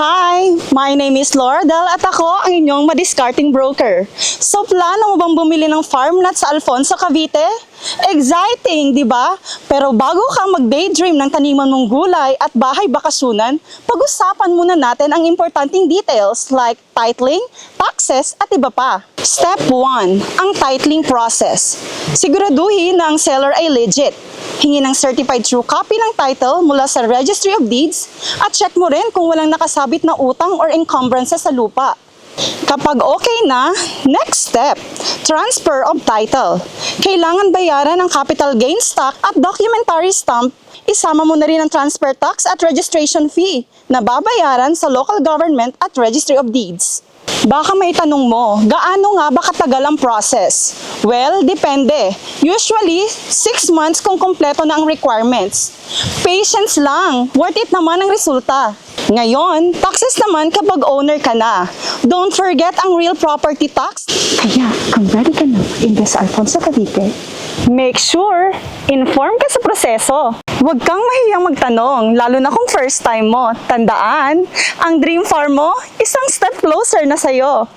Hi! My name is Lordel at ako ang inyong madiscarding broker. So plano mo bang bumili ng farm lot sa Alfonso, Cavite? Exciting, di ba? Pero bago ka mag-daydream ng taniman mong gulay at bahay bakasyonan, pag-usapan muna natin ang importanteng details like titling, taxes at iba pa. Step 1. Ang titling process. Siguraduhin na ang seller ay legit. Hingi ng certified true copy ng title mula sa Registry of Deeds at check mo rin kung walang nakasabit na utang or encumbrances sa lupa. Kapag okay na, next step, transfer of title. Kailangan bayaran ang capital gains tax at documentary stamp. Isama mo na rin ang transfer tax at registration fee na babayaran sa local government at Registry of Deeds. Baka may tanong mo, gaano nga ba katagal ang process? Well, depende. Usually, 6 months kung kompleto na ang requirements. Patience lang, worth it naman ang resulta. Ngayon, taxes naman kapag owner ka na. Don't forget ang real property tax. Kaya, kung ready ka na invest sa Alfonso, Cavite, Make sure, inform ka sa proseso. Huwag kang mahiyang magtanong, lalo na kung first time mo. Tandaan, ang dream farm mo, isang step closer na sa'yo.